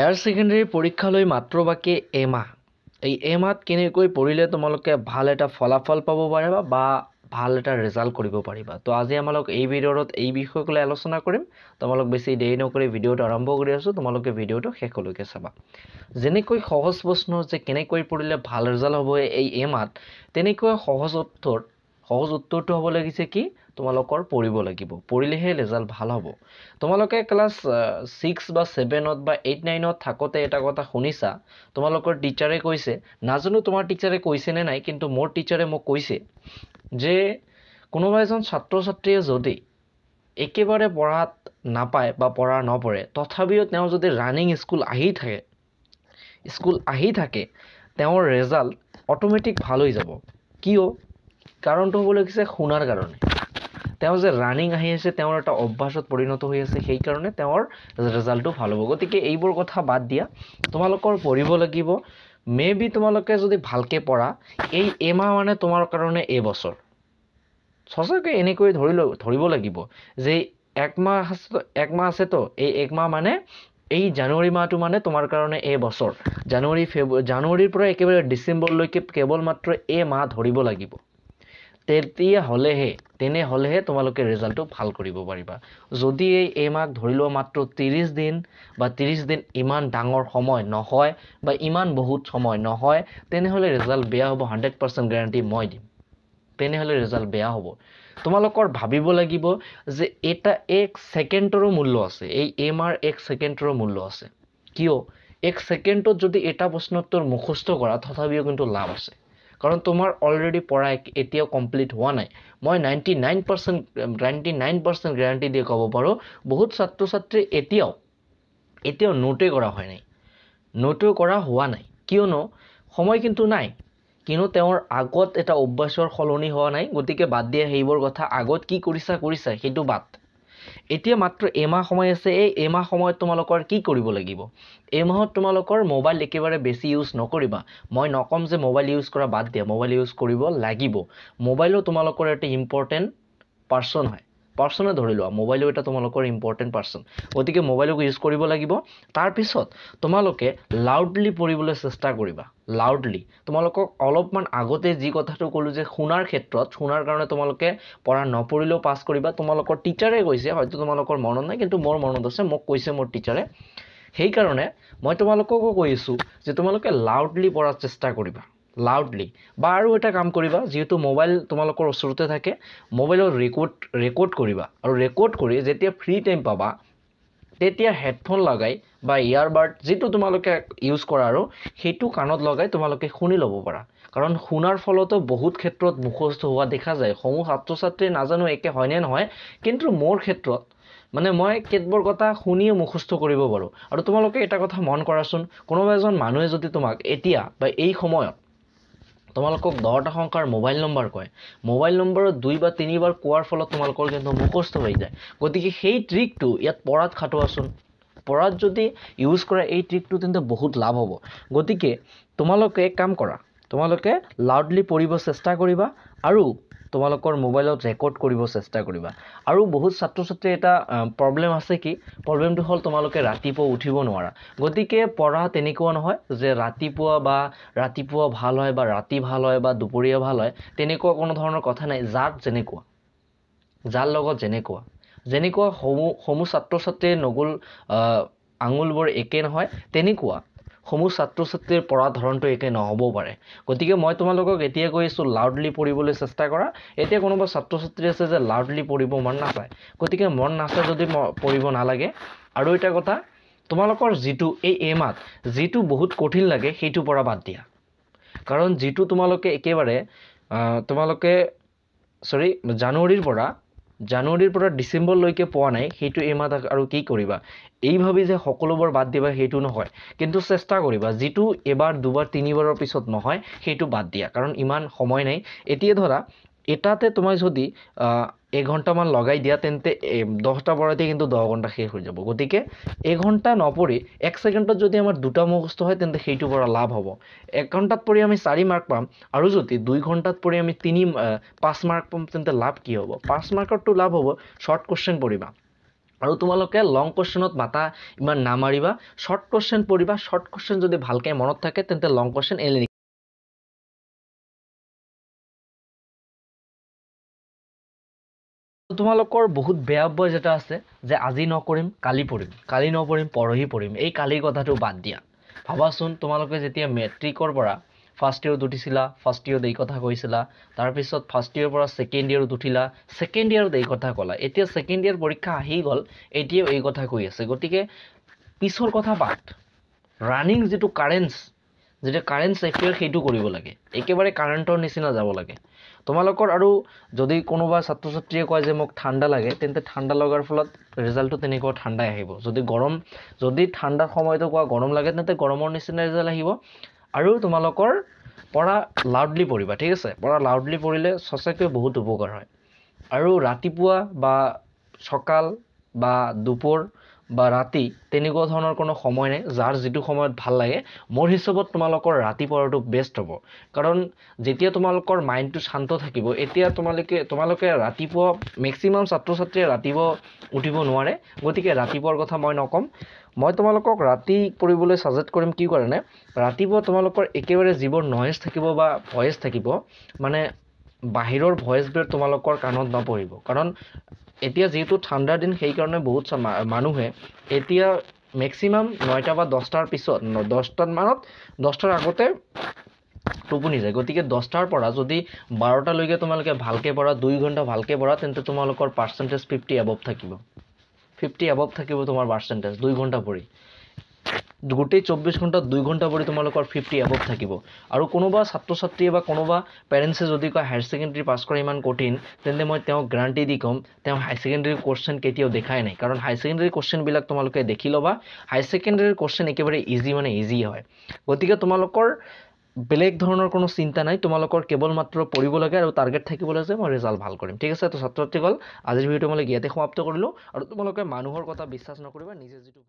Higher secondary পৰীক্ষালৈ মাত্ৰ বাকী এমাহ। এই এমাহত কেনেকৈ পঢ়িলে তোমালোকে ভাল এটা ফলাফল পাব পাৰিবা বা ভাল এটা ৰিজাল্ট কৰিব পাৰিবা। তো আজি আমালোক এই ভিডিঅ'ত এই বিষয়ক লৈ আলোচনা কৰিম। তোমালোক বেছি দেৰি নকৰি ভিডিঅ'টো আৰম্ভ কৰি আছোঁ। তোমালোকে ভিডিঅ'টো শেষলৈকে চাবা। যেনেকৈ সহজ প্ৰশ্ন যে কেনেকৈ পঢ়িলে ভাল ৰিজাল্ট হ'ব এই এমাহত, তেনেকৈ সহজ উত্তৰটো হ'ব লাগিছে কি তোমালোকৰ পঢ়িব লাগিব। পঢ়িলেহে ৰিজাল্ট ভাল হ'ব। তোমালোকে ক্লাছ 6 বা 7 বা 8 9 থাকোঁতে এটা কথা শুনিছা, তোমালোকৰ টিচাৰে কৈছে, নাজানো তোমাৰ টিচাৰে কৈছে নে নাই, কিন্তু মোৰ টিচাৰে মোক কৈছে যে কোনোবা এজন ছাত্ৰ ছাত্ৰীয়ে যদি একেবাৰে পঢ়াত নাপায় বা পঢ়া নপঢ়ে, তথাপিও তেওঁ যদি ৰানিং স্কুল আহি থাকে তেওঁৰ ৰিজাল্ট অট'মেটিক ভাল হৈ যাব। কিয়? কাৰণটো হ'ব লাগিছে শুনাৰ কাৰণে। তেওঁ যে ৰানিং আহি আছে, তেওঁৰ এটা অভ্যাসত পৰিণত হৈ আছে, সেইকাৰণে তেওঁৰ ৰিজাল্টটো ভাল হ'ব। গতিকে এইবোৰ কথা বাদ দিয়া, তোমালোকৰ পঢ়িব লাগিব। মেবি তোমালোকে যদি ভালকৈ পঢ়া, এই এমাহ মানে তোমাৰ কাৰণে এবছৰ। সঁচাকৈ এনেকৈ ধৰিব লাগিব যে এক মাহ আছেতো, এই এক মাহ মানে এই জানুৱাৰী মাহটো মানে তোমাৰ কাৰণে এবছৰ। জানুৱাৰীৰ পৰা একেবাৰে ডিচেম্বৰলৈকে কেৱল মাত্ৰ এমাহ ধৰিব লাগিব। তেনেহ'লেহে তোমালোকে ৰিজাল্টটো ভাল কৰিব পাৰিবা। যদি এই মাহ ধৰি লোৱা মাত্ৰ 30 দিন বা 30 দিন ইমান ডাঙৰ সময় নহয় বা ইমান বহুত সময় নহয়, তেনেহ'লে ৰিজাল্ট বেয়া হ'ব। 100% গেৰাণ্টি মই দিম। তেনেহ'লে ৰিজাল্ট বেয়া হ'ব। তোমালোকৰ ভাবিব লাগিব যে এটা 1 ছেকেণ্ডৰো মূল্য আছে। এই এমাহৰ 1 ছেকেণ্ডৰো মূল্য আছে। কিয়? 1 ছেকেণ্ডত যদি এটা প্ৰশ্নোত্তৰ মুখস্থ কৰা, তথাপিও কিন্তু লাভ আছে। কাৰণ তোমাৰ অলৰেডি পঢ়া এতিয়াও কমপ্লিট হোৱা নাই। মই 99% গেৰাণ্টি দিয়ে ক'ব পাৰোঁ, বহুত ছাত্ৰ ছাত্ৰী এতিয়াও নোটেই কৰা হোৱা নাই। কিয়নো সময় কিন্তু নাই। কিন্তু তেওঁৰ আগত এটা অভ্যাসৰ সলনি হোৱা নাই। গতিকে বাদ দিয়া সেইবোৰ কথা। আগত কি কৰিছা সেইটো বাদ। এতিয়া মাত্ৰ এমাহ সময় আছে। এই এমাহ সময়ত তোমালোকৰ কি কৰিব লাগিব? এই মাহত তোমালোকৰ মোবাইল একেবাৰে বেছি ইউজ নকৰিবা। মই নকম যে মোবাইল ইউজ কৰা বাদ দিয়া, মোবাইল ইউজ কৰিব লাগিব। মোবাইলো তোমালোকৰ এটা ইম্পৰ্টেণ্ট পাৰ্চন হয়। পাৰ্চনে ধৰি লোৱা, মোবাইলো এটা তোমালোকৰ ইম্পৰ্টেণ্ট পাৰ্চন। গতিকে মোবাইলক ইউজ কৰিব লাগিব। তাৰপিছত তোমালোকে লাউডলি পঢ়িবলৈ চেষ্টা কৰিবা। লাউডলি তোমালোকক অলপমান আগতে যি কথাটো ক'লোঁ যে শুনাৰ কাৰণে তোমালোকে পঢ়া নপঢ়িলেও পাছ কৰিবা। তোমালোকৰ টিচাৰে কৈছে, হয়তো তোমালোকৰ মনত নাই, কিন্তু মোৰ মনত আছে, মোক কৈছে মোৰ টিচাৰে। সেইকাৰণে মই তোমালোককো কৈ আছোঁ যে তোমালোকে লাউডলি পঢ়াৰ চেষ্টা কৰিবা। লাউডলি বা আৰু এটা কাম কৰিবা, যিহেতু মোবাইল তোমালোকৰ ওচৰতে থাকে, মোবাইলত ৰেকৰ্ড কৰিবা। আৰু ৰেকৰ্ড কৰি যেতিয়া ফ্ৰী টাইম পাবা, তেতিয়া হেডফোন লগাই বা ইয়াৰবাড যিটো তোমালোকে ইউজ কৰা আৰু সেইটো কাণত লগাই তোমালোকে শুনি ল'ব পাৰা। কাৰণ শুনাৰ ফলতো বহুত ক্ষেত্ৰত মুখস্থ হোৱা দেখা যায়। সমূহ ছাত্ৰ ছাত্ৰী নাজানো একে হয়নে নহয়, কিন্তু মোৰ ক্ষেত্ৰত মানে মই কেতবোৰ কথা শুনিও মুখস্থ কৰিব পাৰোঁ। আৰু তোমালোকে এটা কথা মন কৰাচোন, কোনোবা এজন মানুহে যদি তোমাক এতিয়া বা এই সময়ত তোমালোকক 10টা সংখ্যাৰ মোবাইল নম্বৰ কয়, মোবাইল নম্বৰত 2 বা 3 বাৰ কোৱাৰ ফলত তোমালোকৰ কিন্তু মুখস্থ হৈ যায়। গতিকে সেই ট্ৰিকটো ইয়াত পঢ়াত খাটোৱাচোন। পঢ়াত যদি ইউজ কৰা এই ট্ৰিকটো, তেন্তে বহুত লাভ হ'ব। গতিকে তোমালোকে এক কাম কৰা, তোমালোকে লাউডলি পঢ়িব চেষ্টা কৰিবা আৰু তোমালোকৰ মোবাইলত ৰেকৰ্ড কৰিব চেষ্টা কৰিবা। আৰু বহুত ছাত্ৰ ছাত্ৰীৰ এটা প্ৰব্লেম আছে। কি প্ৰব্লেমটো হ'ল তোমালোকে ৰাতিপুৱা উঠিব নোৱাৰা। গতিকে পঢ়া তেনেকুৱা নহয় যে ৰাতিপুৱা ভাল হয় বা ৰাতি ভাল হয় বা দুপৰীয়া ভাল হয়, তেনেকুৱা কোনো ধৰণৰ কথা নাই। যাৰ লগত যেনেকুৱা সমূহ ছাত্ৰ ছাত্ৰীৰ আঙুলবোৰ একে নহয়, তেনেকুৱা সমূহ ছাত্ৰ ছাত্ৰীৰ পঢ়া ধৰণটো একে নহ'বও পাৰে। গতিকে মই তোমালোকক এতিয়া কৈ আছোঁ, লাউডলি পঢ়িবলৈ চেষ্টা কৰা। এতিয়া কোনোবা ছাত্ৰ ছাত্ৰী আছে যে লাউডলি পঢ়িব মন নাযায়, গতিকে মন নাযায় যদি পঢ়িব নালাগে। আৰু এটা কথা, তোমালোকৰ এই এমাহত যিটো বহুত কঠিন লাগে সেইটো পঢ়া বাদ দিয়া। কাৰণ যিটো তোমালোকে জানুৱাৰীৰ পৰা ডিচেম্বৰলৈকে পোৱা নাই, সেইটো এমাহত আৰু কি কৰিবা? এই ভাবি যে সকলোবোৰ বাদ দিবা সেইটো নহয়, কিন্তু চেষ্টা কৰিবা যিটো এবাৰ 2 বাৰ 3 বাৰৰ পিছত নহয় সেইটো বাদ দিয়া। কাৰণ ইমান সময় নাই। এতিয়া ধৰা এটাতে তোমাৰ যদি 1 ঘণ্টামান লগাই দিয়া, তেন্তে 10টা পঢ়াতে কিন্তু 10 ঘণ্টা শেষ হৈ যাব। গতিকে 1 ঘণ্টা নপঢ়ি 1 ছেকেণ্ডত যদি আমাৰ 2টা মুখস্থ হয়, তেন্তে সেইটো পৰা লাভ হ'ব। 1 ঘণ্টাত পঢ়ি আমি 4 মাৰ্ক পাম, আৰু যদি 2 ঘণ্টাত পঢ়ি আমি 5 মাৰ্ক পাম, তেন্তে লাভ কি হ'ব? 5 মাৰ্কৰটো লাভ হ'ব, শ্বৰ্ট কুৱেশ্যন পঢ়িবা। আৰু তোমালোকে লং কোৱেশ্চনত মাথা ইমান নামাৰিবা শৰ্ট কোৱেশ্চন পঢ়িবা শৰ্ট কোৱেশ্চন যদি ভালকৈ মনত থাকে তেন্তে লং কোৱেশ্চন এলি তোমালোকৰ বহুত বেয়া অভ্যাস এটা আছে যে আজি নকৰিম কালি পঢ়িম কালি নপঢ়িম পৰহি পঢ়িম এই কালিৰ কথাটো বাদ দিয়া ভাবাচোন তোমালোকে যেতিয়া মেট্ৰিকৰ পৰা ফাৰ্ষ্ট ইয়েৰত উঠিছিলা ফাৰ্ষ্ট ইয়েৰত এই কথা কৈছিলা তাৰপিছত ফাৰ্ষ্ট ইয়েৰৰ পৰা ছেকেণ্ড ইয়েৰত উঠিলা ছেকেণ্ড ইয়েৰত এই কথা ক'লা এতিয়া ছেকেণ্ড ইয়েৰ পৰীক্ষা আহি গ'ল এতিয়াও এই কথা কৈ আছে গতিকে পিছৰ কথা বাদ ৰানিং যিটো কাৰেন্ট এফেয়াৰ সেইটো কৰিব লাগে একেবাৰে কাৰেণ্টৰ নিচিনা যাব লাগে তোমালোকৰ আৰু যদি কোনোবা ছাত্ৰ ছাত্ৰীয়ে কয় যে মোক ঠাণ্ডা লাগে তেন্তে ঠাণ্ডা লগাৰ ফলত ৰিজাল্টটো তেনেকুৱা ঠাণ্ডাই আহিব যদি ঠাণ্ডাৰ সময়তো কোৱা গৰম লাগে তেন্তে গৰমৰ নিচিনা ৰিজাল্ট আহিব আৰু তোমালোকৰ পঢ়া লাউডলি পঢ়িবা ঠিক আছে পঢ়া লাউডলি পঢ়িলে সঁচাকৈ বহুত উপকাৰ হয় আৰু ৰাতিপুৱা বা সকাল বা দুপৰ বা ৰাতি তেনেকুৱা ধৰণৰ কোনো সময় নাই যাৰ যিটো সময়ত ভাল লাগে মোৰ হিচাপত তোমালোকৰ ৰাতি পঢ়াটো বেষ্ট হ'ব কাৰণ যেতিয়া তোমালোকৰ মাইণ্ডটো শান্ত থাকিব এতিয়া তোমালোকে ৰাতিপুৱা মেক্সিমাম ছাত্ৰ ছাত্ৰীয়ে ৰাতিপুৱা উঠিব নোৱাৰে গতিকে ৰাতিপুৱাৰ কথা মই নকম মই তোমালোকক ৰাতি পঢ়িবলৈ সাজেষ্ট কৰিম কি কাৰণে ৰাতিপুৱা তোমালোকৰ একেবাৰে যিবোৰ নয়েজ থাকিব বা ভয়েচ থাকিব মানে বাহিৰৰ ভয়েচবোৰ তোমালোকৰ কাণত নপৰিব কাৰণ এতিয়া যেহেতু ঠাণ্ডাৰ দিন সেইকাৰণে বহুত মানুহে এতিয়া মেক্সিমাম 9টা বা 10টাৰ পিছত 10টাৰ আগতে টোপনি যায় গতিকে 10টাৰ পৰা যদি 12টালৈকে তোমালোকে ভালকৈ পঢ়া 2 ঘণ্টা ভালকৈ পঢ়া তেন্তে তোমালোকৰ পাৰ্চেণ্টেজ 50 এবভ থাকিব 50 এবভ থাকিব তোমাৰ পাৰ্চেণ্টেজ 2 ঘণ্টা পঢ়ি গোটেই 24 ঘণ্টাত 2 ঘণ্টা পঢ়ি তোমালোকৰ 50 এবভ থাকিব আৰু কোনোবা ছাত্ৰ ছাত্ৰীয়ে বা কোনোবা পেৰেণ্টছে যদি কয় হায়াৰ ছেকেণ্ডাৰী পাছ কৰা ইমান কঠিন তেন্তে মই তেওঁক গ্যাৰাণ্টি দি ক'ম তেওঁ হায়াৰ ছেকেণ্ডাৰী কোৱেশ্চন কেতিয়াও দেখাই নাই কাৰণ হায়াৰ ছেকেণ্ডাৰী কোৱেশ্চনবিলাক তোমালোকে দেখি ল'বা হায়াৰ ছেকেণ্ডাৰী কোৱেশ্চন একেবাৰে ইজি হয় গতিকে তোমালোকৰ বেলেগ ধৰণৰ কোনো চিন্তা নাই তোমালোকৰ কেৱল মাত্ৰ পঢ়িব লাগে আৰু টাৰ্গেট থাকিব লাগে যে মই ৰিজাল্ট ভাল কৰিম ঠিক আছে তো ছাত্ৰ ছাত্ৰীসকল আজিৰ ভিডিঅ'টো মই ইয়াতে সমাপ্ত কৰিলোঁ আৰু তোমালোকে মানুহৰ কথা বিশ্বাস নকৰিবা নিজে যিটো